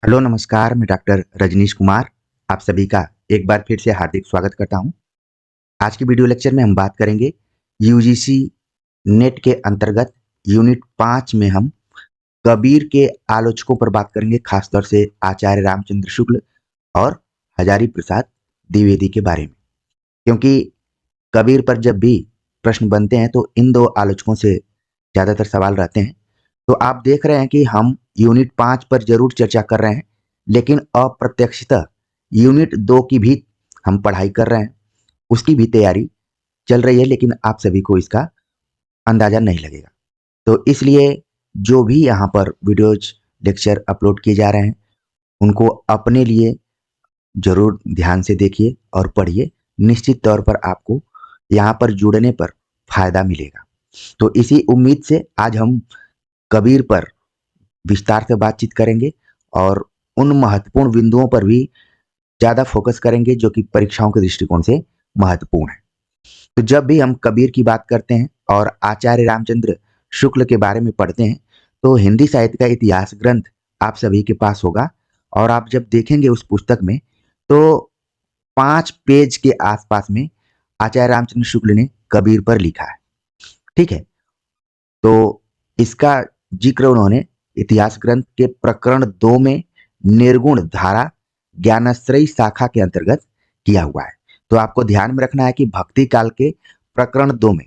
Hello नमस्कार, मैं doctor Rajneesh Kumar आप सभी का एक बार फिर से हार्दिक स्वागत करता हूं। आज की वीडियो लेक्चर में हम बात करेंगे यूजीसी नेट के अंतर्गत यूनिट 5 में हम कबीर के आलोचकों पर बात करेंगे, खासतौर से आचार्य रामचंद्र शुक्ल और हजारी प्रसाद द्विवेदी के बारे में। क्योंकि कबीर पर जब भी प्रश्न बनते हैं तो इन दो आलोचकों से ज़्यादातर सवाल रहते हैं। तो आप देख रहे हैं कि हम यूनिट 5 पर जरूर चर्चा कर रहे हैं, लेकिन अप्रत्यक्षतः यूनिट 2 की भी हम पढ़ाई कर रहे हैं, उसकी भी तैयारी चल रही है, लेकिन आप सभी को इसका अंदाजा नहीं लगेगा। तो इसलिए जो भी यहाँ पर वीडियोज लेक्चर अपलोड किए जा रहे हैं उनको अपने लिए जरूर ध्यान से देखिए और पढ़िए। निश्चित तौर पर आपको यहाँ पर जुड़ने पर फायदा मिलेगा। तो इसी उम्मीद से आज हम कबीर पर विस्तार से बातचीत करेंगे और उन महत्वपूर्ण बिंदुओं पर भी ज़्यादा फोकस करेंगे जो कि परीक्षाओं के दृष्टिकोण से महत्वपूर्ण है। तो जब भी हम कबीर की बात करते हैं और आचार्य रामचंद्र शुक्ल के बारे में पढ़ते हैं तो हिंदी साहित्य का इतिहास ग्रंथ आप सभी के पास होगा, और आप जब देखेंगे उस पुस्तक में तो 5 पेज के आसपास में आचार्य रामचंद्र शुक्ल ने कबीर पर लिखा है। ठीक है, तो इसका जिक्र उन्होंने इतिहास ग्रंथ के प्रकरण 2 में निर्गुण धारा ज्ञानाश्रयी शाखा के अंतर्गत किया हुआ है। तो आपको ध्यान में रखना है कि भक्ति काल के प्रकरण 2 में,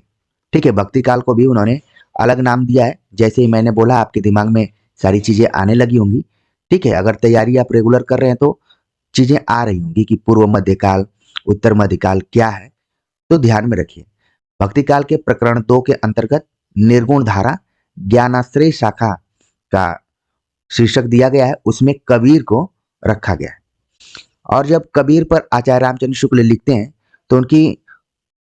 ठीक है, भक्ति काल को भी उन्होंने अलग नाम दिया है। जैसे ही मैंने बोला आपके दिमाग में सारी चीजें आने लगी होंगी। ठीक है, अगर तैयारी आप रेगुलर कर रहे हैं तो चीजें आ रही होंगी कि पूर्व मध्यकाल उत्तर मध्यकाल क्या है। तो ध्यान में रखिए, भक्ति काल के प्रकरण 2 के अंतर्गत निर्गुण धारा ज्ञानाश्रय शाखा का शीर्षक दिया गया है, उसमें कबीर को रखा गया है। और जब कबीर पर आचार्य रामचंद्र शुक्ल लिखते हैं तो उनकी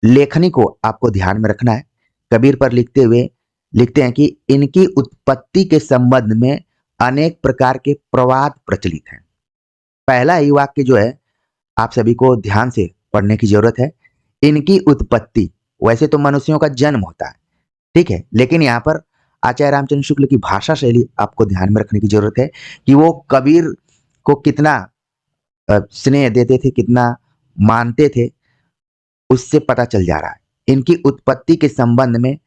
लेखनी को आपको ध्यान में रखना है। कबीर पर लिखते हुए लिखते हैं कि इनकी उत्पत्ति के संबंध में अनेक प्रकार के प्रवाद प्रचलित हैं। पहला ही वाक्य जो है आप सभी को ध्यान से पढ़ने की जरूरत है। इनकी उत्पत्ति, वैसे तो मनुष्यों का जन्म होता है, ठीक है, लेकिन यहाँ पर आचार्य रामचंद्र शुक्ल की भाषा शैली आपको ध्यान में रखने की जरूरत है कि वो कबीर को कितना स्नेह देते थे, कितना मानते थे, उससे पता चल जा रहा है। इनकी उत्पत्ति के संबंध में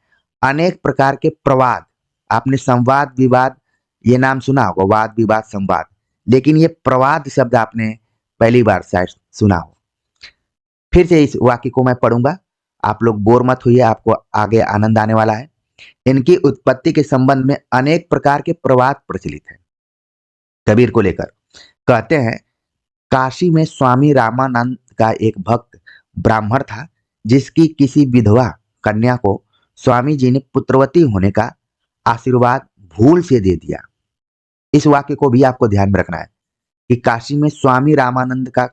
अनेक प्रकार के प्रवाद, आपने संवाद विवाद ये नाम सुना होगा, वाद विवाद संवाद, लेकिन ये प्रवाद शब्द आपने पहली बार शायद सुना हो। फिर से इस वाक्य को मैं पढ़ूंगा, आप लोग बोर मत होइए, आपको आगे आनंद आने वाला है। इनकी उत्पत्ति के संबंध में अनेक प्रकार के प्रवाद प्रचलित हैं। कबीर को लेकर कहते हैं, काशी में स्वामी रामानंद का एक भक्त ब्राह्मण था, जिसकी किसी विधवा कन्या को स्वामी जी ने पुत्रवती होने का आशीर्वाद भूल से दे दिया। इस वाक्य को भी आपको ध्यान में रखना है कि काशी में स्वामी रामानंद का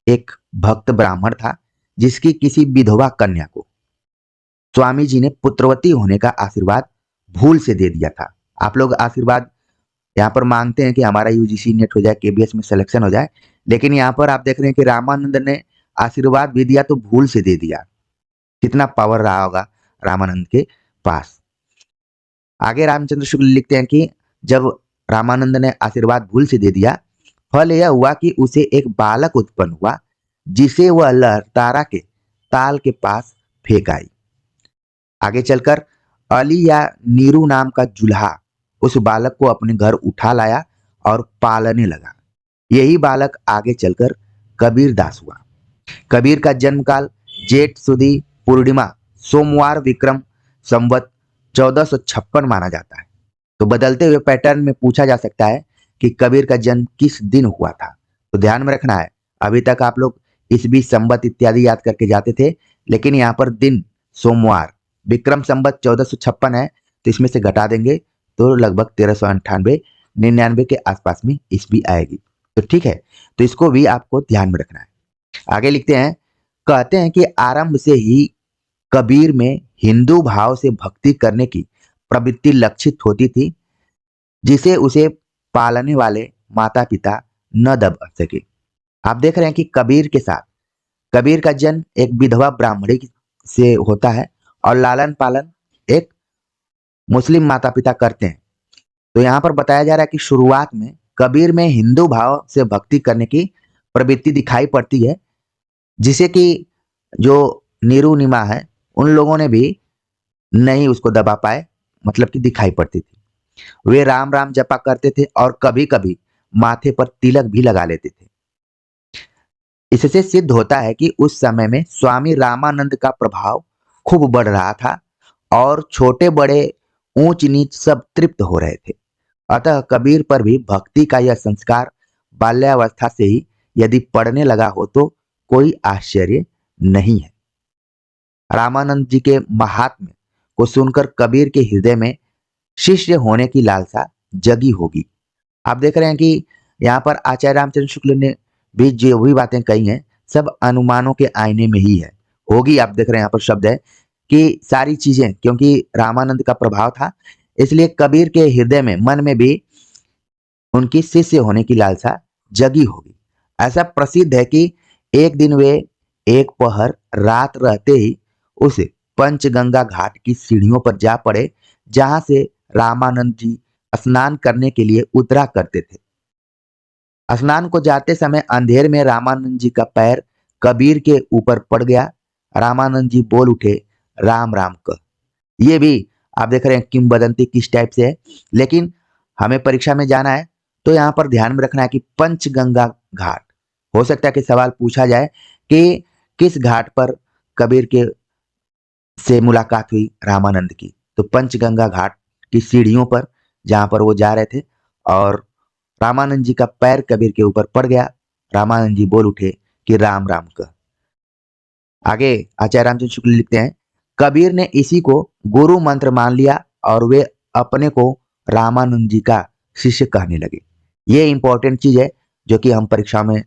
एक भक्त ब्राह्मण था, जिसकी किसी विधवा कन्या को स्वामी जी ने पुत्रवती होने का आशीर्वाद भूल से दे दिया था। आप लोग आशीर्वाद यहाँ पर मांगते हैं कि हमारा यूजीसी नेट हो जाए, केबीएस में सिलेक्शन हो जाए, लेकिन यहाँ पर आप देख रहे हैं कि रामानंद ने आशीर्वाद भी दिया तो भूल से दे दिया। कितना पावर रहा होगा रामानंद के पास। आगे रामचंद्र शुक्ल लिखते हैं कि जब रामानंद ने आशीर्वाद भूल से दे दिया, फल यह हुआ कि उसे एक बालक उत्पन्न हुआ, जिसे वह लहरतारा के ताल के पास फेंक आई। आगे चलकर अली या नीरू नाम का जुल्हा उस बालक को अपने घर उठा लाया और पालने लगा। यही बालक आगे चलकर कबीर दास हुआ। कबीर का जन्म काल जेठ सुदी पूर्णिमा सोमवार विक्रम संवत 1456 माना जाता है। तो बदलते हुए पैटर्न में पूछा जा सकता है कि कबीर का जन्म किस दिन हुआ था। तो ध्यान में रखना है, अभी तक आप लोग ईस्वी संवत इत्यादि याद करके जाते थे, लेकिन यहाँ पर दिन सोमवार, विक्रम संवत 1456 है, तो इसमें से घटा देंगे तो लगभग 1398-99 के आसपास में ईस्वी आएगी। तो ठीक है, तो इसको भी आपको ध्यान में रखना है। आगे लिखते हैं, कहते हैं कि आरंभ से ही कबीर में हिंदू भाव से भक्ति करने की प्रवृत्ति लक्षित होती थी, जिसे उसे पालने वाले माता पिता न दबा सके। आप देख रहे हैं कि कबीर के साथ कबीर का जन्म एक विधवा ब्राह्मणी से होता है और लालन पालन एक मुस्लिम माता पिता करते हैं। तो यहाँ पर बताया जा रहा है कि शुरुआत में कबीर में हिंदू भाव से भक्ति करने की प्रवृत्ति दिखाई पड़ती है, जिसे कि जो नीरू नीमा है उन लोगों ने भी नहीं उसको दबा पाए, मतलब कि दिखाई पड़ती थी। वे राम राम जपा करते थे और कभी कभी माथे पर तिलक भी लगा लेते थे। इससे सिद्ध होता है कि उस समय में स्वामी रामानंद का प्रभाव खूब बढ़ रहा था और छोटे बड़े ऊंच नीच सब तृप्त हो रहे थे। अतः कबीर पर भी भक्ति का यह संस्कार बाल्यावस्था से ही यदि पड़ने लगा हो तो कोई आश्चर्य नहीं है। रामानंद जी के महात्म्य को सुनकर कबीर के हृदय में शिष्य होने की लालसा जगी होगी। आप देख रहे हैं कि यहाँ पर आचार्य रामचंद्र शुक्ल ने भी जो भी बातें कही हैं सब अनुमानों के आईने में ही है, होगी। आप देख रहे हैं यहाँ पर शब्द है कि सारी चीजें, क्योंकि रामानंद का प्रभाव था इसलिए कबीर के हृदय में मन में भी उनकी शिष्य होने की लालसा जगी होगी। ऐसा प्रसिद्ध है कि एक दिन वे एक पहर रात रहते ही उस पंचगंगा घाट की सीढ़ियों पर जा पड़े जहां से रामानंद जी स्नान करने के लिए उतरा करते थे। स्नान को जाते समय अंधेर में रामानंद जी का पैर कबीर के ऊपर पड़ गया। रामानंद जी बोल उठे, राम राम कह। ये भी आप देख रहे हैं किंवदंती किस टाइप से है, लेकिन हमें परीक्षा में जाना है तो यहाँ पर ध्यान में रखना है कि पंचगंगा घाट, हो सकता है कि सवाल पूछा जाए कि किस घाट पर कबीर के से मुलाकात हुई रामानंद की, तो पंचगंगा घाट की सीढ़ियों पर जहां पर वो जा रहे थे और रामानंद जी का पैर कबीर के ऊपर पड़ गया। रामानंद जी बोल उठे कि राम राम कह। आगे आचार्य रामचंद्र शुक्ल लिखते हैं, कबीर ने इसी को गुरु मंत्र मान लिया और वे अपने को रामानंद जी का शिष्य कहने लगे। ये इंपॉर्टेंट चीज है जो कि हम परीक्षा में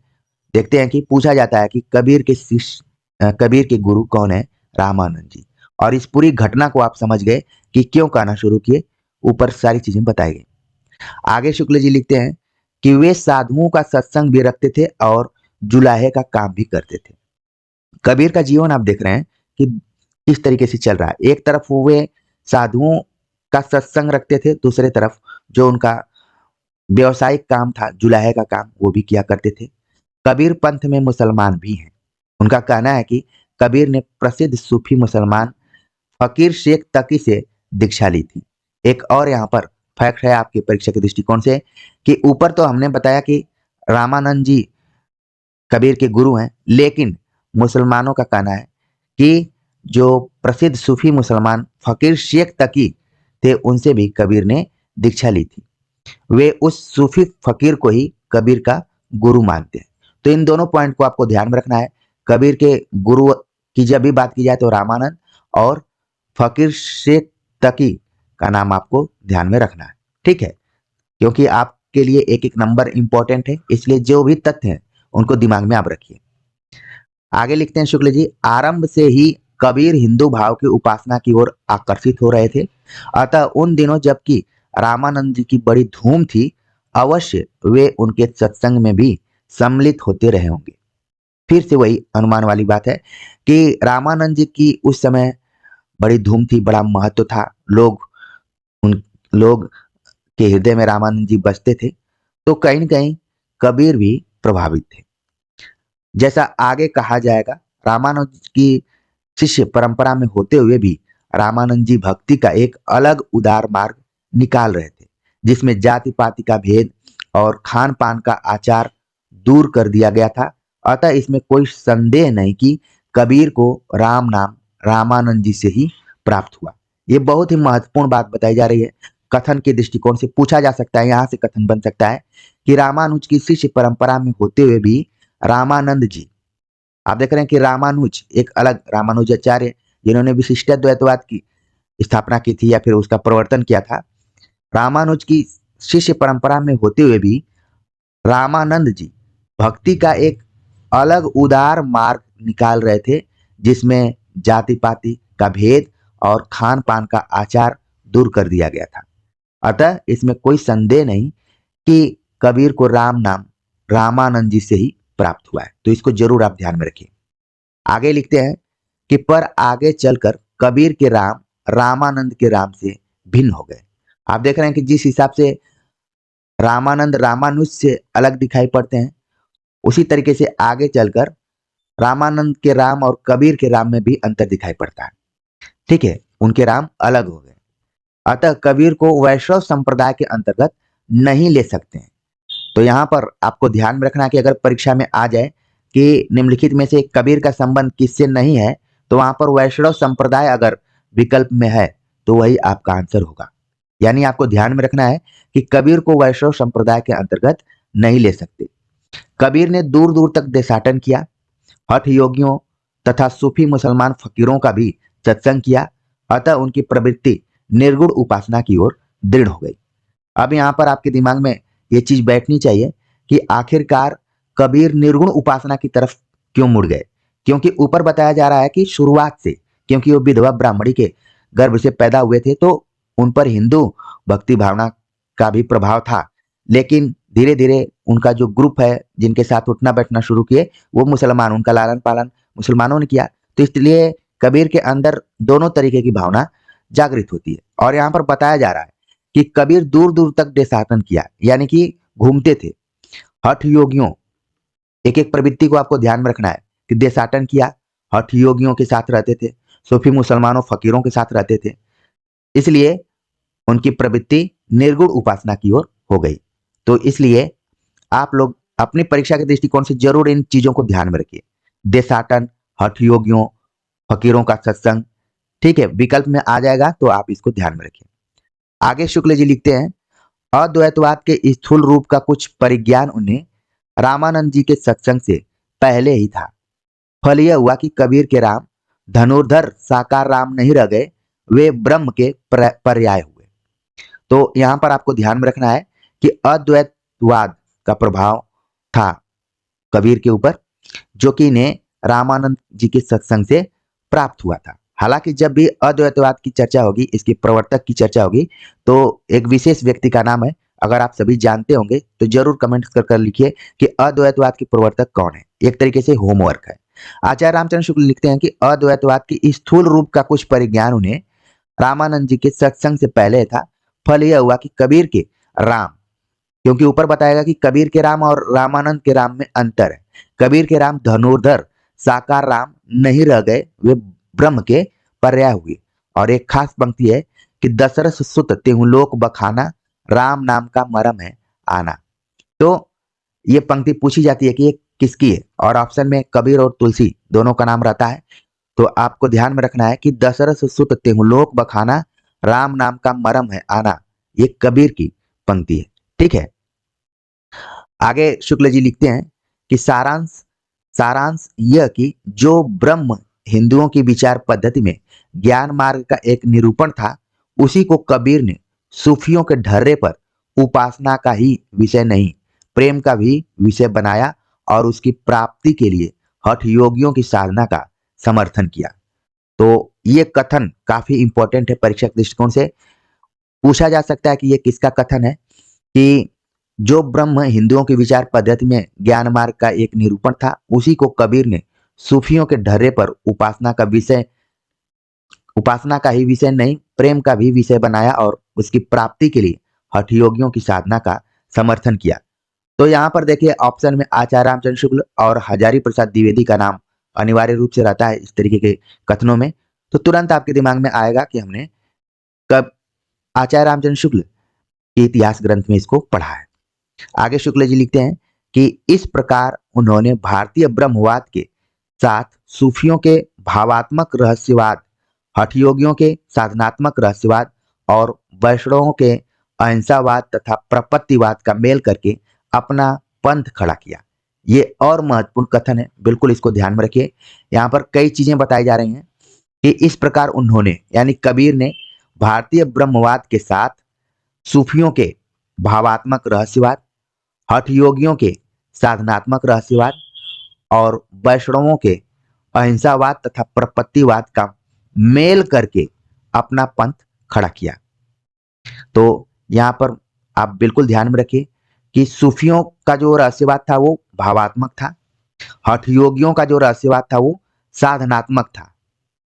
देखते हैं कि पूछा जाता है कि कबीर के शिष्य कबीर के गुरु कौन है, रामानंद जी। और इस पूरी घटना को आप समझ गए कि क्यों कहना शुरू किए, ऊपर सारी चीजें बताई गई। आगे शुक्ल जी लिखते हैं कि वे साधुओं का सत्संग भी रखते थे और जुलाहे का काम भी करते थे। कबीर का जीवन आप देख रहे हैं कि किस तरीके से चल रहा है। एक तरफ वे साधुओं का सत्संग रखते थे, दूसरे तरफ जो उनका व्यवसायिक काम था जुलाहे का काम वो भी किया करते थे। कबीर पंथ में मुसलमान भी हैं। उनका कहना है कि कबीर ने प्रसिद्ध सूफी मुसलमान फकीर शेख तकी से दीक्षा ली थी। एक और यहाँ पर फैक्ट है आपके परीक्षा के दृष्टिकोण से कि ऊपर तो हमने बताया कि रामानंद जी कबीर के गुरु हैं, लेकिन मुसलमानों का कहना है कि जो प्रसिद्ध सूफी मुसलमान फकीर शेख तकी थे उनसे भी कबीर ने दीक्षा ली थी। वे उस सूफी फकीर को ही कबीर का गुरु मानते हैं। तो इन दोनों पॉइंट को आपको ध्यान में रखना है। कबीर के गुरु की जब भी बात की जाए तो रामानंद, और फकीर शेख तकी का नाम आपको ध्यान में रखना है, ठीक है, क्योंकि आपके लिए एक एक नंबर इंपॉर्टेंट है, इसलिए जो भी तथ्य हैं उनको दिमाग में आप रखिए। आगे लिखते हैं शुक्ल जी, आरंभ से ही कबीर हिंदू भाव की उपासना की ओर आकर्षित हो रहे थे। अतः उन दिनों जबकि रामानंद जी की बड़ी धूम थी, अवश्य वे उनके सत्संग में भी सम्मिलित होते रहे होंगे। फिर से वही अनुमान वाली बात है कि रामानंद जी की उस समय बड़ी धूम थी, बड़ा महत्व था, उन लोग के हृदय में रामानंद जी बसते थे, तो कहीं न कहीं कबीर भी प्रभावित थे। जैसा आगे कहा जाएगा, रामानंद की शिष्य परंपरा में होते हुए भी रामानंद जी भक्ति का एक अलग उदार मार्ग निकाल रहे थे, जिसमें जाति पाति का भेद और खान पान का आचार दूर कर दिया गया था। अतः इसमें कोई संदेह नहीं कि कबीर को राम नाम रामानंद जी से ही प्राप्त हुआ। ये बहुत ही महत्वपूर्ण बात बताई जा रही है। कथन के दृष्टिकोण से पूछा जा सकता है, यहाँ से कथन बन सकता है कि रामानुज की शिष्य परंपरा में होते हुए भी रामानंद जी, आप देख रहे हैं कि रामानुज एक अलग रामानुजाचार्य जिन्होंने विशिष्टाद्वैतवाद की स्थापना की थी या फिर उसका प्रवर्तन किया था, रामानुज की शिष्य परंपरा में होते हुए भी रामानंद जी भक्ति का एक अलग उदार मार्ग निकाल रहे थे, जिसमें जाति पाति का भेद और खान पान का आचार दूर कर दिया गया था। अतः इसमें कोई संदेह नहीं कि कबीर को राम नाम रामानंद जी से ही प्राप्त हुआ है। तो इसको जरूर आप ध्यान में रखिए। आगे लिखते हैं कि पर आगे चलकर कबीर के राम रामानंद के राम से भिन्न हो गए। आप देख रहे हैं कि जिस हिसाब से रामानंद रामानुज से अलग दिखाई पड़ते हैं, उसी तरीके से आगे चलकर रामानंद के राम और कबीर के राम में भी अंतर दिखाई पड़ता है। ठीक है, उनके राम अलग हो गए। अतः कबीर को वैष्णव संप्रदाय के अंतर्गत नहीं ले सकते हैं। तो यहाँ पर आपको ध्यान में रखना कि अगर परीक्षा में आ जाए कि निम्नलिखित में से कबीर का संबंध किससे नहीं है, तो वहां पर वैष्णव संप्रदाय अगर विकल्प में है तो वही आपका आंसर होगा। यानी आपको ध्यान में रखना है कि कबीर को वैष्णव संप्रदाय के अंतर्गत नहीं ले सकते। कबीर ने दूर दूर तक देशाटन किया, हठ योगियों तथा सूफी मुसलमान फकीरों का भी सत्संग किया, अतः उनकी प्रवृत्ति निर्गुण उपासना की ओर दृढ़ हो गई। अब यहाँ पर आपके दिमाग में ये चीज बैठनी चाहिए कि आखिरकार कबीर निर्गुण उपासना की तरफ क्यों मुड़ गए, क्योंकि ऊपर बताया जा रहा है कि शुरुआत से, क्योंकि वो विधवा ब्राह्मणी के गर्भ से पैदा हुए थे तो उन पर हिंदू भक्ति भावना का भी प्रभाव था, लेकिन धीरे धीरे उनका जो ग्रुप है जिनके साथ उठना बैठना शुरू किए वो मुसलमान, उनका लालन पालन मुसलमानों ने किया, तो इसलिए कबीर के अंदर दोनों तरीके की भावना जागृत होती है। और यहाँ पर बताया जा रहा है कि कबीर दूर दूर तक देशाटन किया, यानी कि घूमते थे। हठ योगियों, एक एक प्रवृत्ति को आपको ध्यान में रखना है कि देशाटन किया, हठ योगियों के साथ रहते थे, सूफी मुसलमानों फकीरों के साथ रहते थे, इसलिए उनकी प्रवृत्ति निर्गुण उपासना की ओर हो गई। तो इसलिए आप लोग अपनी परीक्षा के दृष्टिकोण से जरूर इन चीजों को ध्यान में रखिए। देशाटन, हठ योगियों, फकीरों का सत्संग, ठीक है, विकल्प में आ जाएगा तो आप इसको ध्यान में रखिए। आगे शुक्ल जी लिखते हैं, अद्वैतवाद के स्थूल रूप का कुछ परिज्ञान उन्हें रामानंद जी के सत्संग से पहले ही था। फल यह हुआ कि कबीर के राम धनुर्धर साकार राम नहीं रह गए, वे ब्रह्म के पर्याय हुए। तो यहां पर आपको ध्यान में रखना है कि अद्वैतवाद का प्रभाव था कबीर के ऊपर, जो कि इन्हें रामानंद जी के सत्संग से प्राप्त हुआ था। हालांकि जब भी अद्वैतवाद की चर्चा होगी, इसके प्रवर्तक की चर्चा होगी, तो एक विशेष व्यक्ति का नाम है, अगर आप सभी जानते होंगे तो जरूर कमेंट कर लिखिए कि अद्वैतवाद के प्रवर्तक कौन है। एक तरीके से होमवर्क है। आचार्य रामचंद्र शुक्ल लिखते हैं कि अद्वैतवाद की स्थूल रूप का कुछ परिज्ञान उन्हें रामानंद जी के सत्संग से पहले था। फल यह हुआ कि कबीर के राम, क्योंकि ऊपर बताएगा कि कबीर के राम और रामानंद के राम में अंतर है। कबीर के राम धनुर्धर साकार राम नहीं रह गए, वे ब्रह्म के पर्याय हुए। और एक खास पंक्ति है कि दशरथ सुत तेहु लोक बखाना, राम नाम का मरम है आना। तो ये पंक्ति पूछी जाती है कि ये किसकी है, और ऑप्शन में कबीर और तुलसी दोनों का नाम रहता है। तो आपको ध्यान में रखना है कि दशरथ सुत तेहु लोक बखाना, राम नाम का मरम है आना, ये कबीर की पंक्ति है। ठीक है, आगे शुक्ल जी लिखते हैं कि सारांश यह कि जो ब्रह्म हिंदुओं की विचार पद्धति में ज्ञान मार्ग का एक निरूपण था, उसी को कबीर ने सूफियों के ढर्रे पर उपासना का ही विषय नहीं, प्रेम का भी विषय बनाया और उसकी प्राप्ति के लिए हठ योगियों की साधना का समर्थन किया। तो ये कथन काफी इंपॉर्टेंट है, परीक्षा के दृष्टिकोण से पूछा जा सकता है कि ये किसका कथन है कि जो ब्रह्म हिंदुओं की विचार पद्धति में ज्ञान मार्ग का एक निरूपण था, उसी को कबीर ने सूफियों के ढर्रे पर उपासना का ही विषय नहीं, प्रेम का भी विषय बनाया और उसकी प्राप्ति के लिए हठ योगियों की साधना का समर्थन किया। तो यहाँ पर देखिए ऑप्शन में आचार्य रामचंद्र शुक्ल और हजारी प्रसाद द्विवेदी का नाम अनिवार्य रूप से रहता है इस तरीके के कथनों में। तो तुरंत आपके दिमाग में आएगा कि हमने कब आचार्य रामचंद्र शुक्ल के इतिहास ग्रंथ में इसको पढ़ा है। आगे शुक्ल जी लिखते हैं कि इस प्रकार उन्होंने भारतीय ब्रह्मवाद के साथ सूफियों के भावात्मक रहस्यवाद, हठ योगियों के साधनात्मक रहस्यवाद और वैष्णवों के अहिंसावाद तथा प्रपत्तिवाद का मेल करके अपना पंथ खड़ा किया। ये और महत्वपूर्ण कथन है, बिल्कुल इसको ध्यान में रखिए। यहाँ पर कई चीजें बताई जा रही हैं कि इस प्रकार उन्होंने, यानी कबीर ने भारतीय ब्रह्मवाद के साथ सूफियों के भावात्मक रहस्यवाद, हठ योगियों के साधनात्मक रहस्यवाद और वैष्णवों के अहिंसावाद तथा प्रपत्तिवाद का मेल करके अपना पंथ खड़ा किया। तो यहाँ पर आप बिल्कुल ध्यान में रखिए कि सूफियों का जो रहस्यवाद था वो भावात्मक था, हठ योगियों का जो रहस्यवाद था वो साधनात्मक था।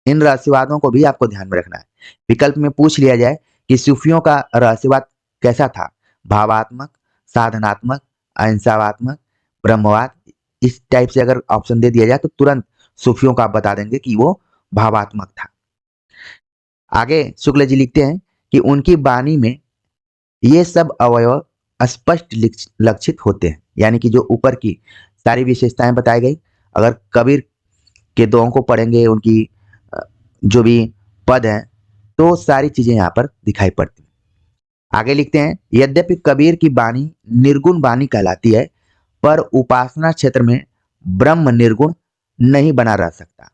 इन रहस्यवादों को भी आपको ध्यान में रखना है। विकल्प में पूछ लिया जाए कि सूफियों का रहस्यवाद कैसा था, भावात्मक, साधनात्मक, अहिंसावात्मक, ब्रह्मवाद, इस टाइप से अगर ऑप्शन दे दिया जाए तो तुरंत सूफियों का आप बता देंगे कि वो भावात्मक था। आगे शुक्ल जी लिखते हैं कि उनकी वाणी में ये सब अवयव स्पष्ट लक्षित होते हैं, यानी कि जो ऊपर की सारी विशेषताएं बताई गई, अगर कबीर के दोहों को पढ़ेंगे, उनकी जो भी पद हैं, तो सारी चीजें यहाँ पर दिखाई पड़ती हैं। आगे लिखते हैं, यद्यपि कबीर की वाणी निर्गुण वाणी कहलाती है, पर उपासना क्षेत्र में ब्रह्म निर्गुण नहीं बना रह सकता।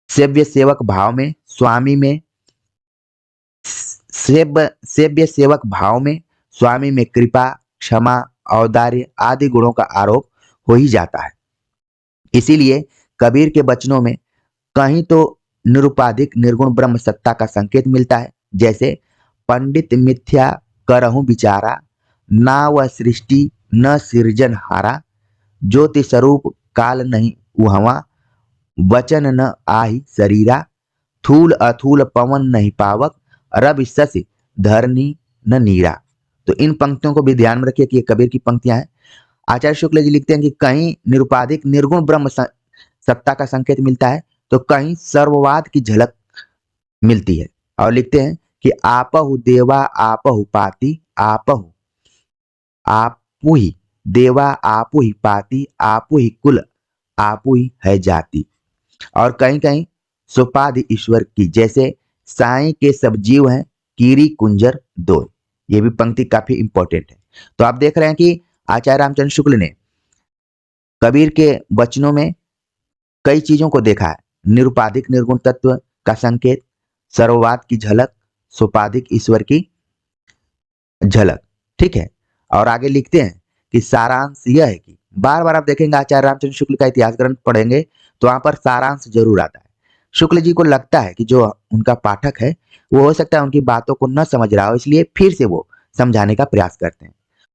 सेव्य सेवक भाव में, स्वामी में सेव्य सेवक भाव में स्वामी में कृपा, क्षमा, औदार्य आदि गुणों का आरोप हो ही जाता है। इसीलिए कबीर के वचनों में कहीं तो निरुपाधिक निर्गुण ब्रह्म सत्ता का संकेत मिलता है, जैसे पंडित मिथ्या करहु विचारा, ना वह सृष्टि न सृजन हारा, ज्योति स्वरूप काल नहीं उहवा, वचन न आहि शरीरा, थूल अथूल पवन नहीं पावक, रवि शशि धरनी न नीरा। तो इन पंक्तियों को भी ध्यान में रखिए कि ये कबीर की पंक्तियां हैं। आचार्य शुक्ल जी लिखते हैं कि कहीं निरुपाधिक निर्गुण ब्रह्म सत्ता का संकेत मिलता है, तो कहीं सर्ववाद की झलक मिलती है। और लिखते हैं कि आपहु देवा आपहु पाति, आपहु आपु ही देवा आपु ही पाति, आपु ही कुल आपु ही है जाति। और कहीं कहीं सुपाधि ईश्वर की, जैसे साईं के सब जीव हैं कीरी कुंजर दो। ये भी पंक्ति काफी इंपॉर्टेंट है। तो आप देख रहे हैं कि आचार्य रामचंद्र शुक्ल ने कबीर के वचनों में कई चीजों को देखा है। निरुपाधिक निर्गुण तत्व का संकेत, सर्ववाद की झलक, सुपाधिक ईश्वर की झलक। ठीक है। और आगे लिखते हैं कि सारांश यह है कि बार बार आप देखेंगे आचार्य रामचंद्र शुक्ल का इतिहास ग्रंथ पढ़ेंगे तो वहां पर सारांश जरूर आता है। शुक्ल जी को लगता है कि जो उनका पाठक है वो हो सकता है उनकी बातों को न समझ रहा हो, इसलिए फिर से वो समझाने का प्रयास करते हैं।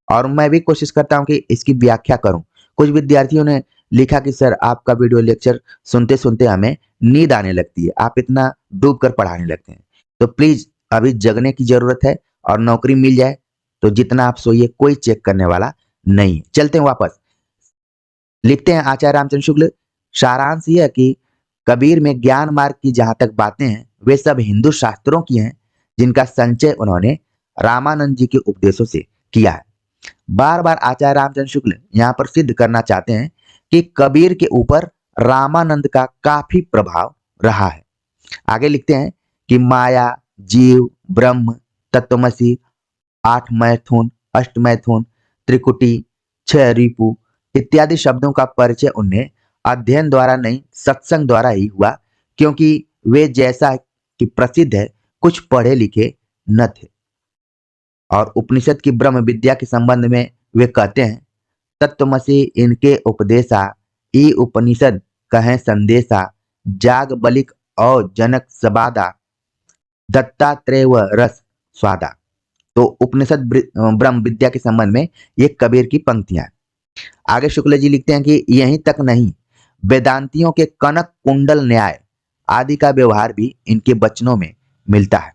और मैं भी कोशिश करता हूं कि इसकी व्याख्या करूं। कुछ विद्यार्थियों ने लिखा कि सर आपका वीडियो लेक्चर सुनते सुनते हमें नींद आने लगती है, आप इतना डूब कर पढ़ाने लगते हैं। तो प्लीज अभी जगने की जरूरत है, और नौकरी मिल जाए तो जितना आप सोइए कोई चेक करने वाला नहीं है। चलते हैं वापस। लिखते हैं आचार्य रामचंद्र शुक्ल, सारांश यह कि कबीर में ज्ञान मार्ग की जहां तक बातें हैं वे सब हिंदू शास्त्रों की हैं, जिनका संचय उन्होंने रामानंद जी के उपदेशों से किया है। बार बार आचार्य रामचंद्र शुक्ल यहाँ पर सिद्ध करना चाहते हैं कि कबीर के ऊपर रामानंद का काफी प्रभाव रहा है। आगे लिखते हैं कि माया, जीव, ब्रह्म, तत्वमसी, आठ मैथुन, अष्ट मैथुन, त्रिकुटी, छह रिपु इत्यादि शब्दों का परिचय उन्हें अध्ययन द्वारा नहीं सत्संग द्वारा ही हुआ, क्योंकि वे जैसा कि प्रसिद्ध है कुछ पढ़े लिखे न थे। और उपनिषद की ब्रह्म विद्या के संबंध में वे कहते हैं, तत्वमसी इनके उपदेशा, ई उपनिषद कहें संदेशा, जाग बलिक और जनक सबादा, दत्तात्रेय व रस स्वादा। तो उपनिषद ब्रह्म विद्या के संबंध में ये कबीर की पंक्तियां। आगे शुक्ल जी लिखते हैं कि यहीं तक नहीं, वेदांतियों के कनक कुंडल न्याय आदि का व्यवहार भी इनके वचनों में मिलता है।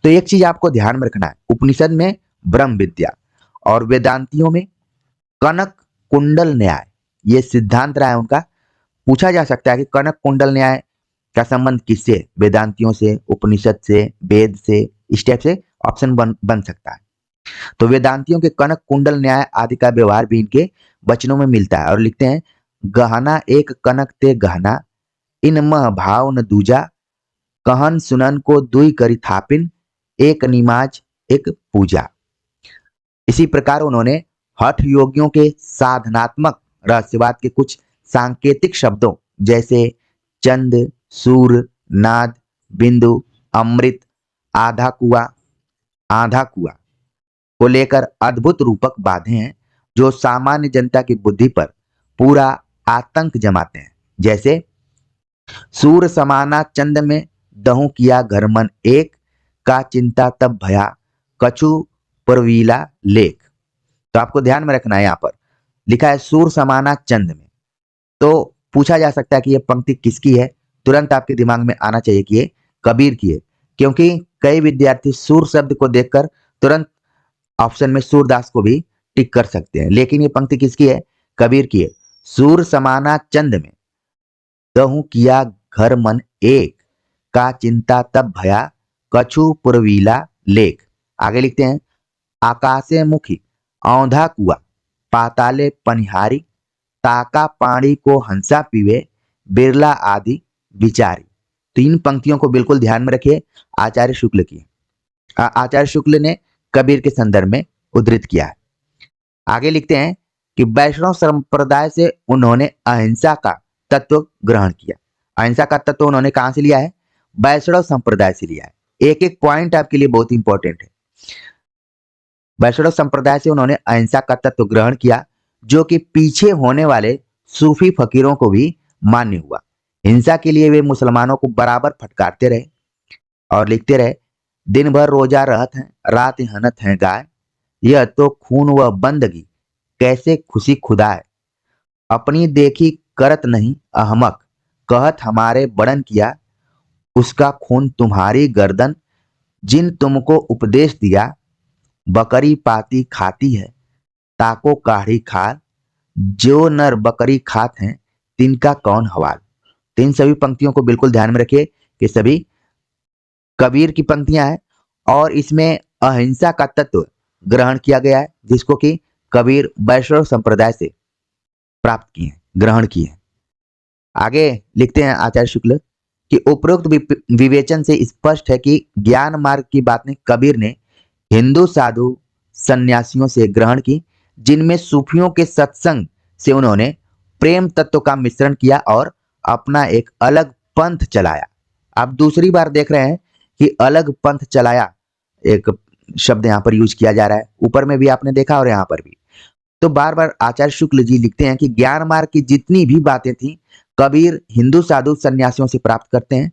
तो एक चीज आपको ध्यान में रखना है, उपनिषद में ब्रह्म विद्या और वेदांतियों में कनक कुंडल न्याय, ये सिद्धांत रहा है उनका। पूछा जा सकता है कि कनक कुंडल न्याय का संबंध किससे, वेदांतियों से, उपनिषद से, वेद से, इस टाइप से ऑप्शन बन सकता है। तो वेदांतियों के कनक कुंडल न्याय आदि का व्यवहार भी इनके वचनों में मिलता है। और लिखते हैं, गहना एक कनक ते गहना, इन मह भाव न दूजा, कहन सुनन को दुई करी थापिन, एक निमाज एक पूजा। इसी प्रकार उन्होंने हठ योगियों के साधनात्मक रहस्यवाद के कुछ सांकेतिक शब्दों जैसे चंद, सूर, नाद, बिंदु, अमृत, आधा कुआ को लेकर अद्भुत रूपक बांधे हैं, जो सामान्य जनता की बुद्धि पर पूरा आतंक जमाते हैं। जैसे सूर समाना चंद में दहु किया घर मन एक, का चिंता तब भया कछु परवीला लेख। तो आपको ध्यान में रखना है, यहाँ पर लिखा है सूर समाना चंद में। तो पूछा जा सकता है कि यह पंक्ति किसकी है, तुरंत आपके दिमाग में आना चाहिए कि ये कबीर की है, क्योंकि कई विद्यार्थी सूर शब्द को देखकर तुरंत ऑप्शन में सूरदास को भी टिक कर सकते हैं। लेकिन ये पंक्ति किसकी है? कबीर की है। सूर समाना चंद में कहूं किया घर मन एक, का चिंता तब भया कछु पुरवीला लेख। आगे लिखते हैं, आकाशे मुखी औंधा कुआ पाताले पनिहारी, ताका पानी को हंसा पीवे बिरला आदि विचारी। तीन पंक्तियों को बिल्कुल ध्यान में रखिए, आचार्य शुक्ल की। आचार्य शुक्ल ने कबीर के संदर्भ में उद्धृत किया है। आगे लिखते हैं कि वैष्णव संप्रदाय से उन्होंने अहिंसा का तत्व ग्रहण किया। अहिंसा का तत्व उन्होंने कहां से लिया है? वैष्णव संप्रदाय से लिया है। एक एक पॉइंट आपके लिए बहुत इंपॉर्टेंट है। वैष्णव संप्रदाय से उन्होंने अहिंसा का तत्व ग्रहण किया, जो कि पीछे होने वाले सूफी फकीरों को भी मान्य हुआ। हिंसा के लिए वे मुसलमानों को बराबर फटकारते रहे और लिखते रहे, दिन भर रोजा रहत हैं, रात हनत हैं गाय, यह तो खून व बंदगी कैसे खुशी खुदा है, अपनी देखी करत नहीं अहमक, कहत हमारे बड़न किया, उसका खून तुम्हारी गर्दन, जिन तुमको उपदेश दिया, बकरी पाती खाती है, ताको काढ़ी खाल, जो नर बकरी खात हैं, तिनका कौन हवाल। तो इन सभी पंक्तियों को बिल्कुल ध्यान में रखिए कि सभी कबीर की पंक्तियां हैं और इसमें अहिंसा का तत्व ग्रहण किया गया है, जिसको कि कबीर वैष्णव संप्रदाय से प्राप्त किए हैं, ग्रहण किए हैं। आगे लिखते हैं आचार्य शुक्ल कि उपरोक्त विवेचन से स्पष्ट है कि ज्ञान मार्ग की बातें कबीर ने हिंदू साधु सन्यासियों से ग्रहण की, जिनमें सूफियों के सत्संग से उन्होंने प्रेम तत्व का मिश्रण किया और अपना एक अलग पंथ चलाया। आप दूसरी बार देख रहे हैं कि अलग पंथ चलाया एक शब्द यहाँ पर यूज किया जा रहा है, ऊपर में भी आपने देखा और यहाँ पर भी। तो बार बार आचार्य शुक्ल जी लिखते हैं कि ज्ञान मार्ग की जितनी भी बातें थी कबीर हिंदू साधु सन्यासियों से प्राप्त करते हैं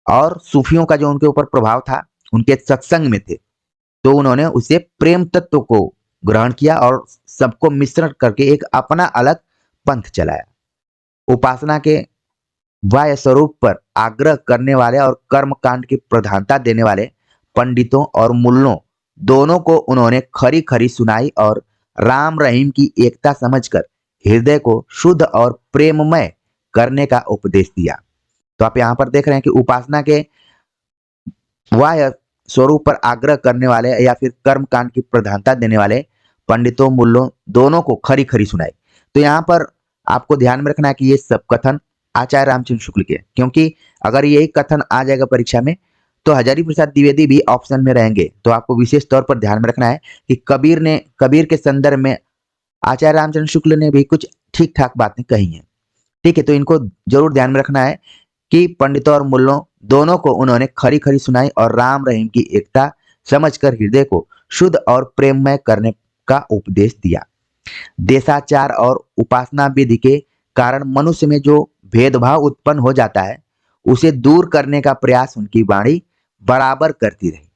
और सूफियों का जो उनके ऊपर प्रभाव था उनके सत्संग में थे, तो उन्होंने उसे प्रेम तत्व को ग्रहण किया और सबको मिश्रण करके एक अपना अलग पंथ चलाया। उपासना के वाह्य स्वरूप पर आग्रह करने वाले और कर्म कांड की प्रधानता देने वाले पंडितों और मुल्लों दोनों को उन्होंने खरी खरी सुनाई और राम रहीम की एकता समझकर हृदय को शुद्ध और प्रेममय करने का उपदेश दिया। तो आप यहाँ पर देख रहे हैं कि उपासना के वाह्य स्वरूप पर आग्रह करने वाले या फिर कर्म कांड की प्रधानता देने वाले पंडितों मुल्लों दोनों को खरी खरी सुनाई। तो यहाँ पर आपको ध्यान में रखना है कि ये सब कथन आचार्य रामचंद्र शुक्ल के, क्योंकि अगर यही कथन आ जाएगा परीक्षा में तो हजारी प्रसाद द्विवेदी भी ऑप्शन में रहेंगे। तो आपको विशेष तौर पर ध्यान में रखना है कि कबीर के संदर्भ में आचार्य रामचंद्र शुक्ल ने भी कुछ ठीक ठाक बातें कही हैं। ठीक है, तो इनको जरूर ध्यान में रखना है कि पंडितों और मुल्लों दोनों को उन्होंने खरी खरी सुनाई और राम रहीम की एकता समझकर हृदय को शुद्ध और प्रेममय करने का उपदेश दिया। देशाचार और उपासना विधि के कारण मनुष्य में जो भेदभाव उत्पन्न हो जाता है उसे दूर करने का प्रयास उनकी वाणी बराबर करती रही।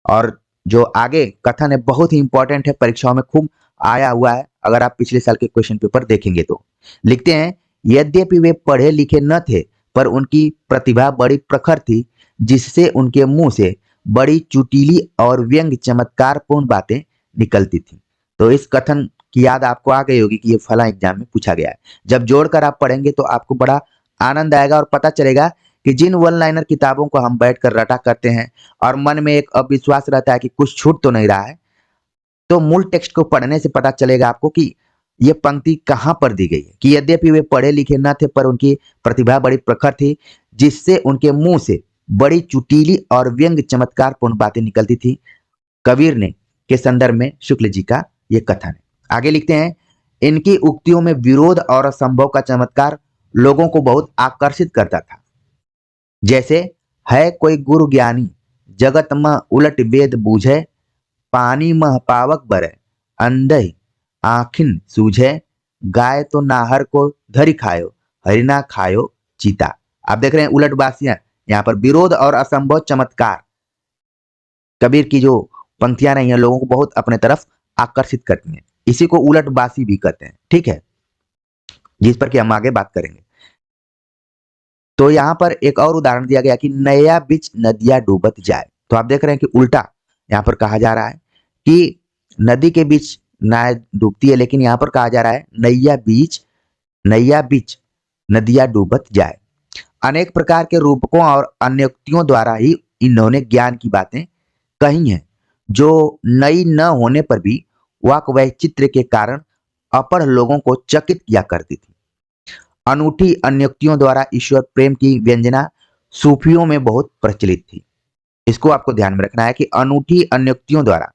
और जो आगे कथन है बहुत ही इंपॉर्टेंट है, परीक्षाओं में खूब आया हुआ है, अगर आप पिछले साल के क्वेश्चन पेपर देखेंगे तो। लिखते हैं, यद्यपि वे पढ़े लिखे न थे पर उनकी प्रतिभा बड़ी प्रखर थी, जिससे उनके मुंह से बड़ी चुटीली और व्यंग चमत्कारपूर्ण बातें निकलती थी। तो इस कथन की याद आपको आ गई होगी कि ये फला एग्जाम में पूछा गया है। जब जोड़कर आप पढ़ेंगे तो आपको बड़ा आनंद आएगा और पता चलेगा कि जिन वन लाइनर किताबों को हम बैठकर रटा करते हैं और मन में एक अविश्वास रहता है कि कुछ छूट तो नहीं रहा है, तो मूल टेक्स्ट को पढ़ने से पता चलेगा आपको कि ये पंक्ति कहां पर दी गई है कि यद्यपि वे पढ़े लिखे न थे पर उनकी प्रतिभा बड़ी प्रखर थी, जिससे उनके मुंह से बड़ी चुटीली और व्यंग चमत्कारपूर्ण बातें निकलती थी। कबीर ने के संदर्भ में शुक्ल जी का यह कथन है। आगे लिखते हैं, इनकी उक्तियों में विरोध और असंभव का चमत्कार लोगों को बहुत आकर्षित करता था। जैसे है कोई गुरु ज्ञानी जगत में उलट वेद बूझे, पानी मह पावक बरे अंधे आखिन सूझे, गाय तो नाहर को धरी खायो हरिना खायो चीता। आप देख रहे हैं उलट बासियां, यहाँ पर विरोध और असंभव चमत्कार कबीर की जो पंक्तियां रही हैं लोगों को बहुत अपने तरफ आकर्षित करती हैं। इसी को उलट बासी भी कहते हैं, ठीक है, जिस पर कि हम आगे बात करेंगे। तो यहाँ पर एक और उदाहरण दिया गया कि नया बीच नदिया डूबत जाए। तो आप देख रहे हैं कि उल्टा यहाँ पर कहा जा रहा है कि नदी के बीच नाव डूबती है, लेकिन यहाँ पर कहा जा रहा है नैया बीच नदियां डूबत जाए। अनेक प्रकार के रूपकों और अन्योक्तियों द्वारा ही इन्होंने ज्ञान की बातें कही हैं, जो नई न होने पर भी वाक वैचित्र्य के कारण अपढ़ लोगों को चकित किया करती थी। अनूठी अन्योक्तियों द्वारा ईश्वर प्रेम की व्यंजना सूफियों में बहुत प्रचलित थी। इसको आपको ध्यान में रखना है कि अनूठी अन्योक्तियों द्वारा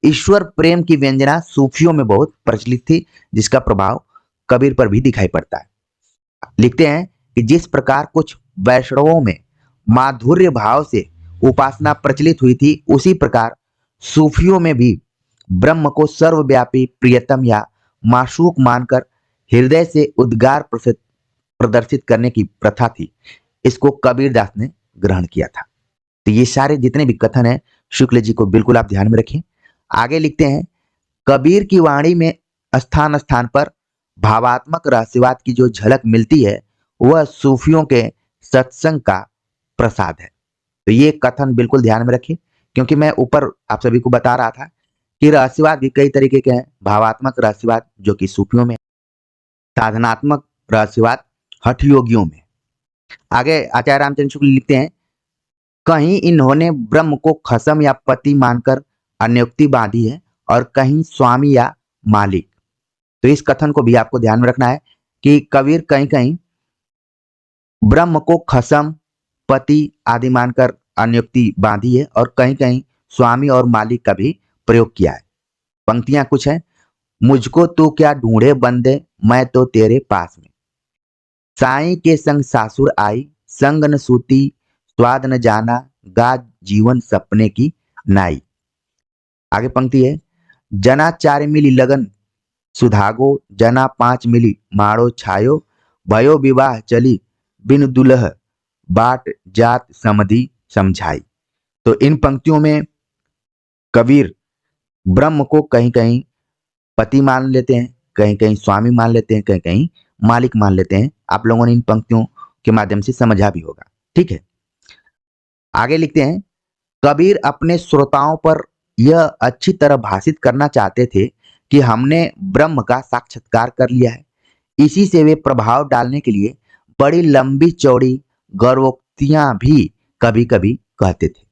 ईश्वर प्रेम की व्यंजना सूफियों में बहुत प्रचलित थी, जिसका प्रभाव कबीर पर भी दिखाई पड़ता है। लिखते हैं कि जिस प्रकार कुछ वैष्णवों में माधुर्य भाव से उपासना प्रचलित हुई थी, उसी प्रकार सूफियों में भी ब्रह्म को सर्वव्यापी प्रियतम या माशूक मानकर हृदय से उद्गार प्रदर्शित करने की प्रथा थी। इसको कबीरदास ने ग्रहण किया था। तो ये सारे जितने भी कथन हैं शुक्ल जी को बिल्कुल आप ध्यान में रखें। आगे लिखते हैं, कबीर की वाणी में स्थान स्थान पर भावात्मक रहस्यवाद की जो झलक मिलती है, वह सूफियों के सत्संग का प्रसाद है। तो ये कथन बिल्कुल ध्यान में रखिए, क्योंकि मैं ऊपर आप सभी को बता रहा था कि रहस्यवाद भी कई तरीके के हैं। भावात्मक रहस्यवाद जो कि सूफियों में, साधनात्मक रहस्यवाद हठ योगियों में। आगे आचार्य रामचंद्र शुक्ल लिखते हैं, कहीं इन्होंने ब्रह्म को खसम या पति मानकर अन्योक्ति बांधी है और कहीं स्वामी या मालिक। तो इस कथन को भी आपको ध्यान में रखना है कि कबीर कहीं कहीं ब्रह्म को खसम, पति आदि मानकर अन्योक्ति बांधी है और कहीं कहीं स्वामी और मालिक का भी प्रयोग किया है। पंक्तियां कुछ हैं, मुझको तू क्या ढूंढे बंदे, मैं तो तेरे पास में, साईं के संग सासुर आई, संग न सूती स्वाद न जाना, गा जीवन सपने की नाई। आगे पंक्ति है, जना 4 मिली लगन सुधागो, जना 5 मिली माड़ो छायो, भयो विवाह चली बिन दुलह, बाट जात समधि समझाई। तो इन पंक्तियों में कबीर ब्रह्म को कहीं कहीं पति मान लेते हैं, कहीं कहीं स्वामी मान लेते हैं, कहीं कहीं मालिक मान लेते हैं। आप लोगों ने इन पंक्तियों के माध्यम से समझा भी होगा। ठीक है, आगे लिखते हैं, कबीर अपने श्रोताओं पर यह अच्छी तरह भाषित करना चाहते थे कि हमने ब्रह्म का साक्षात्कार कर लिया है। इसी से वे प्रभाव डालने के लिए बड़ी लंबी चौड़ी गौरवोक्तियां भी कभी कभी कहते थे।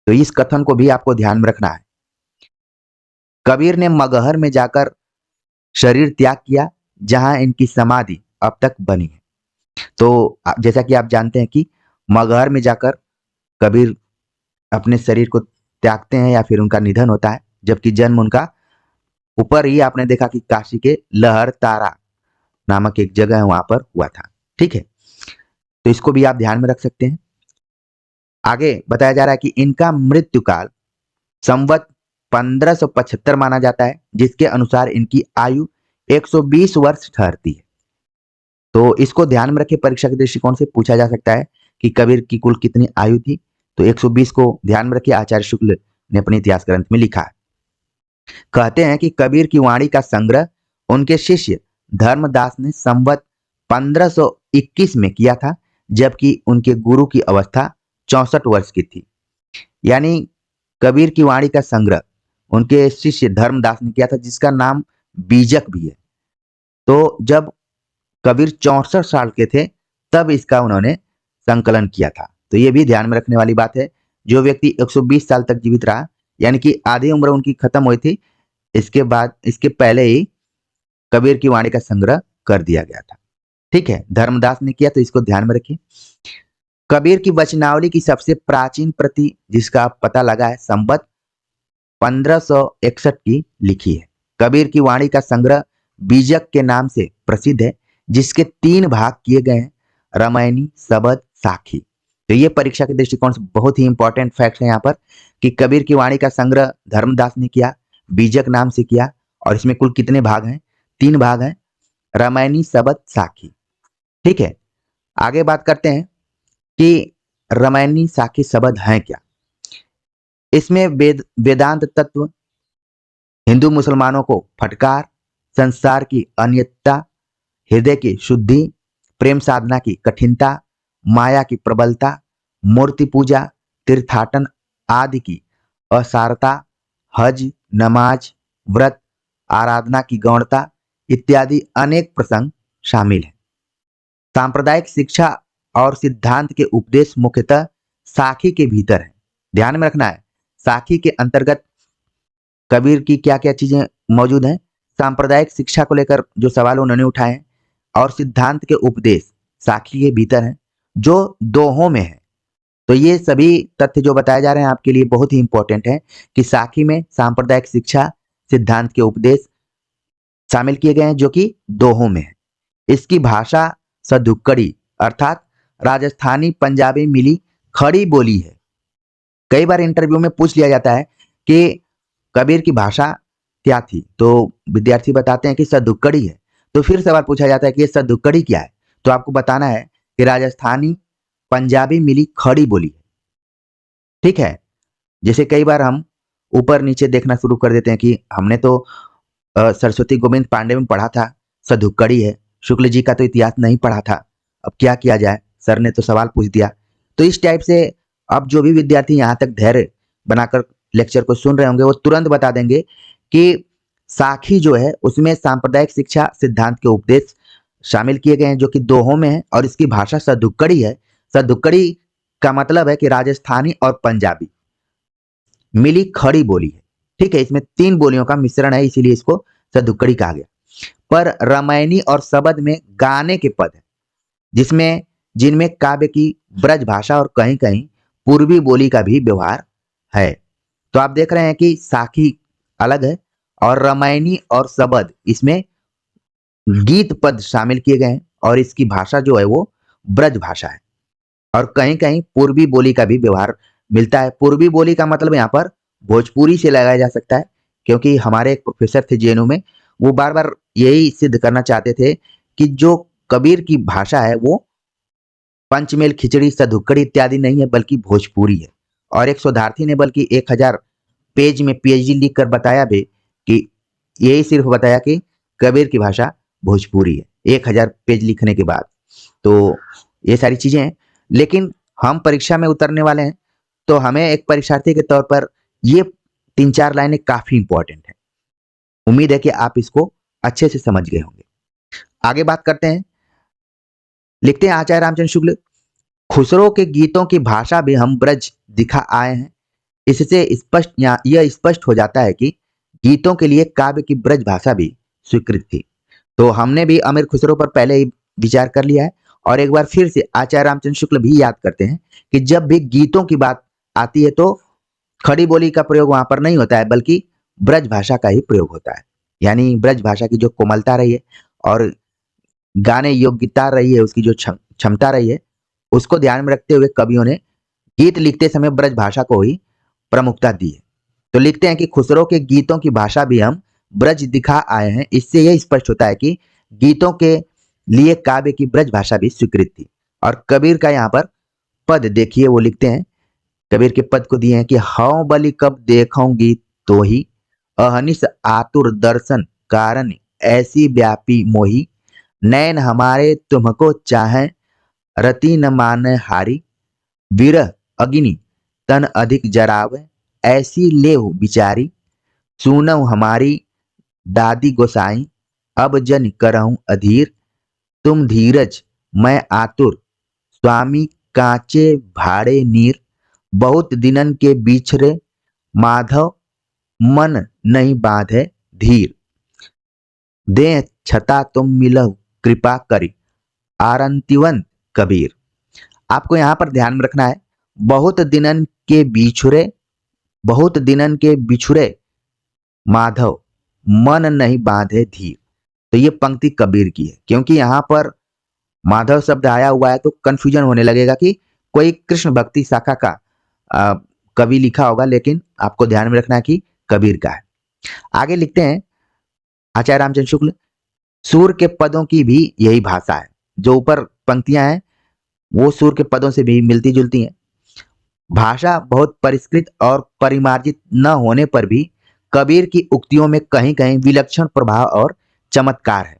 तो इस कथन को भी आपको ध्यान में रखना है। कबीर ने मगहर में जाकर शरीर त्याग किया, जहां इनकी समाधि अब तक बनी है। तो जैसा कि आप जानते हैं कि मगहर में जाकर कबीर अपने शरीर को त्यागते हैं या फिर उनका निधन होता है, जबकि जन्म उनका ऊपर ही आपने देखा कि काशी के लहर तारा नामक एक जगह है, वहां पर हुआ था। ठीक है, तो इसको भी आप ध्यान में रख सकते हैं। आगे बताया जा रहा है कि इनका मृत्यु काल संवत 1575 माना जाता है, जिसके अनुसार इनकी आयु 120 वर्ष ठहरती है। तो इसको ध्यान में रखे, परीक्षा के दृष्टिकोण से पूछा जा सकता है कि कबीर की कुल कितनी आयु थी। तो 120 को ध्यान में रखिए, आचार्य शुक्ल ने अपने इतिहास ग्रंथ में लिखा है। कहते हैं कि कबीर की वाणी का संग्रह उनके शिष्य धर्मदास ने संवत 1521 में किया था, जबकि उनके गुरु की अवस्था 64 वर्ष की थी। यानी कबीर की वाणी का संग्रह उनके शिष्य धर्मदास ने किया था, जिसका नाम बीजक भी है। तो जब कबीर 64 साल के थे तब इसका उन्होंने संकलन किया था। तो ये भी ध्यान में रखने वाली बात है। जो व्यक्ति 120 साल तक जीवित रहा, यानी कि आधी उम्र उनकी खत्म हुई थी, इसके पहले ही कबीर की वाणी का संग्रह कर दिया गया था। ठीक है, धर्मदास ने किया, तो इसको ध्यान में रखिए। कबीर की वचनावली की सबसे प्राचीन प्रति जिसका पता लगा है, संवत 1561 की लिखी है। कबीर की वाणी का संग्रह बीजक के नाम से प्रसिद्ध है, जिसके 3 भाग किए गए हैं, रामायणी, सबद, साखी। तो ये परीक्षा के दृष्टिकोण से बहुत ही इंपॉर्टेंट फैक्ट है यहाँ पर कि कबीर की वाणी का संग्रह धर्मदास ने किया, बीजक नाम से किया, और इसमें कुल कितने भाग हैं? 3 भाग हैं, रामायणी, सबद, साखी। ठीक है, आगे बात करते हैं कि रामायणी, साखी, सबद हैं क्या। इसमें वेदांत तत्व, हिंदू मुसलमानों को फटकार, संसार की अनियतता, हृदय की शुद्धि, प्रेम साधना की कठिनता, माया की प्रबलता, मूर्ति पूजा, तीर्थाटन आदि की असारता, हज, नमाज, व्रत, आराधना की गौणता इत्यादि अनेक प्रसंग शामिल हैं। सांप्रदायिक शिक्षा और सिद्धांत के उपदेश मुख्यतः साखी के भीतर है। ध्यान में रखना है, साखी के अंतर्गत कबीर की क्या क्या चीजें मौजूद हैं। सांप्रदायिक शिक्षा को लेकर जो सवाल उन्होंने उठाए हैं और सिद्धांत के उपदेश साखी के भीतर हैं जो दोहों में है। तो ये सभी तथ्य जो बताए जा रहे हैं आपके लिए बहुत ही इंपॉर्टेंट है कि साखी में सांप्रदायिक शिक्षा सिद्धांत के उपदेश शामिल किए गए हैं जो कि दोहों में है। इसकी भाषा सदुक्कड़ी अर्थात राजस्थानी पंजाबी मिली खड़ी बोली है। कई बार इंटरव्यू में पूछ लिया जाता है कि कबीर की भाषा क्या थी, तो विद्यार्थी बताते हैं कि सदुक्कड़ी है। तो फिर सवाल पूछा जाता है कि ये सदुक्कड़ी क्या है, तो आपको बताना है कि राजस्थानी पंजाबी मिली खड़ी बोली है। ठीक है, जैसे कई बार हम ऊपर नीचे देखना शुरू कर देते हैं कि हमने तो सरस्वती गोविंद पांडे में पढ़ा था सदुक्कड़ी है, शुक्ल जी का तो इतिहास नहीं पढ़ा था, अब क्या किया जाए, सर ने तो सवाल पूछ दिया। तो इस टाइप से अब जो भी विद्यार्थी यहाँ तक धैर्य बनाकर लेक्चर को सुन रहे होंगे वो तुरंत बता देंगे कि साखी जो है उसमें सांप्रदायिक शिक्षा सिद्धांत के उपदेश शामिल किए गए हैं जो कि दोहों में है और इसकी भाषा सदुक्कड़ी है। सदुक्कड़ी का मतलब है कि राजस्थानी और पंजाबी मिली खड़ी बोली है। ठीक है, इसमें 3 बोलियों का मिश्रण है, इसीलिए इसको सदुक्कड़ी कहा गया। पर रामायणी और शबद में गाने के पद है जिसमें जिनमें काव्य की ब्रज भाषा और कहीं कहीं पूर्वी बोली का भी व्यवहार है। तो आप देख रहे हैं कि साखी अलग है और रामायणी और शबद इसमें गीत पद शामिल किए गए हैं और इसकी भाषा जो है वो ब्रज भाषा है और कहीं कहीं पूर्वी बोली का भी व्यवहार मिलता है। पूर्वी बोली का मतलब यहाँ पर भोजपुरी से लगाया जा सकता है क्योंकि हमारे एक प्रोफेसर थे जेएनयू में, वो बार बार यही सिद्ध करना चाहते थे कि जो कबीर की भाषा है वो पंचमेल खिचड़ी सदुक्कड़ी इत्यादि नहीं है बल्कि भोजपुरी है। और एक शोधार्थी ने बल्कि 1000 पेज में पीएचडी लिख कर बताया भी कि यही सिर्फ बताया कि कबीर की भाषा भोजपुरी है 1000 पेज लिखने के बाद। तो ये सारी चीजें हैं, लेकिन हम परीक्षा में उतरने वाले हैं तो हमें एक परीक्षार्थी के तौर पर ये 3-4 लाइनें काफी इंपॉर्टेंट है। उम्मीद है कि आप इसको अच्छे से समझ गए होंगे। आगे बात करते हैं, लिखते हैं आचार्य रामचंद्र शुक्ल, खुसरो के गीतों की भाषा भी हम ब्रज दिखा आए हैं। इससे स्पष्ट यह स्पष्ट हो जाता है कि गीतों के लिए काव्य की ब्रज भाषा भी स्वीकृत थी। तो हमने भी अमीर खुसरो पर पहले ही विचार कर लिया है और एक बार फिर से आचार्य रामचंद्र शुक्ल भी याद करते हैं कि जब भी गीतों की बात आती है तो खड़ी बोली का प्रयोग वहां पर नहीं होता है बल्कि ब्रज भाषा का ही प्रयोग होता है। यानी ब्रज भाषा की जो कोमलता रही है और गाने योग्यता रही है, उसकी जो क्षमता रही है, उसको ध्यान में रखते हुए कवियों ने गीत लिखते समय ब्रज भाषा को ही प्रमुखता दी है। तो लिखते हैं कि खुसरो के गीतों की भाषा भी हम ब्रज दिखा आए हैं। इससे यह स्पष्ट होता है कि गीतों के लिए काव्य की ब्रज भाषा भी स्वीकृत थी। और कबीर का यहाँ पर पद देखिए, वो लिखते हैं, कबीर के पद को दिए हैं कि हौ बलि कब देखूंगी तो ही, अहनिस आतुर दर्शन कारण ऐसी व्यापी मोही, नैन हमारे तुमको चाहे रति न माने हारी, विरह अग्नि तन अधिक जरावे ऐसी लेव बिचारी, सुनऊ हमारी दादी गोसाई अब जन करहूं अधीर, तुम धीरज मैं आतुर स्वामी कांचे भाड़े नीर, बहुत दिनन के बिछरे माधव मन नहीं बांधे धीर, दे छता तुम मिलहु कृपा करी आरंतिवंत कबीर। आपको यहाँ पर ध्यान में रखना है, बहुत दिनन के बिछुरे, बहुत दिनन के बिछुरे माधव मन नहीं बांधे धीर। तो ये पंक्ति कबीर की है क्योंकि यहाँ पर माधव शब्द आया हुआ है तो कंफ्यूजन होने लगेगा कि कोई कृष्ण भक्ति शाखा का कवि लिखा होगा, लेकिन आपको ध्यान में रखना है कि कबीर का है। आगे लिखते हैं आचार्य रामचंद्र शुक्ल, सूर के पदों की भी यही भाषा है। जो ऊपर पंक्तियां हैं वो सूर के पदों से भी मिलती जुलती हैं। भाषा बहुत परिष्कृत और परिमार्जित न होने पर भी कबीर की उक्तियों में कहीं कहीं विलक्षण प्रभाव और चमत्कार है।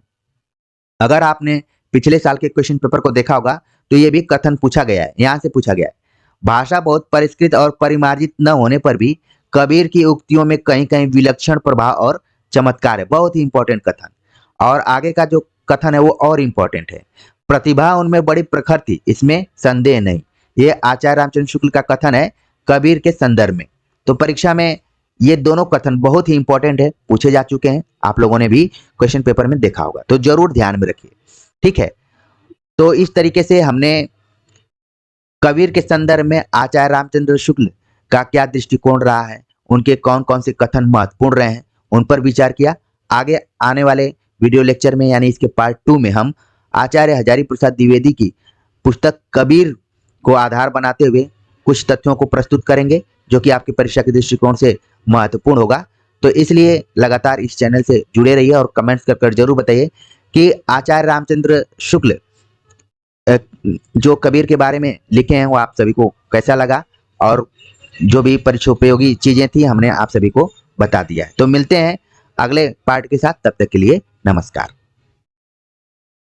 अगर आपने पिछले साल के क्वेश्चन पेपर को देखा होगा तो ये भी कथन पूछा गया है, यहां से पूछा गया है, भाषा बहुत परिष्कृत और परिमार्जित न होने पर भी कबीर की उक्तियों में कहीं कहीं विलक्षण प्रभाव और चमत्कार है, बहुत ही इंपॉर्टेंट कथन। और आगे का जो कथन है वो और इंपॉर्टेंट है, प्रतिभा उनमें बड़ी प्रखर थी, इसमें संदेह नहीं। ये आचार्य रामचंद्र शुक्ल का कथन है कबीर के संदर्भ में। तो परीक्षा में ये दोनों कथन बहुत ही इंपॉर्टेंट है, पूछे जा चुके हैं, आप लोगों ने भी क्वेश्चन पेपर में देखा होगा, तो जरूर ध्यान में रखिए। ठीक है, तो इस तरीके से हमने कबीर के संदर्भ में आचार्य रामचंद्र शुक्ल का क्या दृष्टिकोण रहा है, उनके कौन कौन से कथन महत्वपूर्ण रहे हैं, उन पर विचार किया। आगे आने वाले वीडियो लेक्चर में यानी इसके पार्ट 2 में हम आचार्य हजारी प्रसाद द्विवेदी की पुस्तक कबीर को आधार बनाते हुए कुछ तथ्यों को प्रस्तुत करेंगे जो कि आपकी परीक्षा के दृष्टिकोण से महत्वपूर्ण होगा। तो इसलिए लगातार इस चैनल से जुड़े रहिए और कमेंट्स कर जरूर बताइए कि आचार्य रामचंद्र शुक्ल जो कबीर के बारे में लिखे हैं वो आप सभी को कैसा लगा, और जो भी परीक्षा उपयोगी चीजें थी हमने आप सभी को बता दिया है। तो मिलते हैं अगले पार्ट के साथ, तब तक के लिए नमस्कार।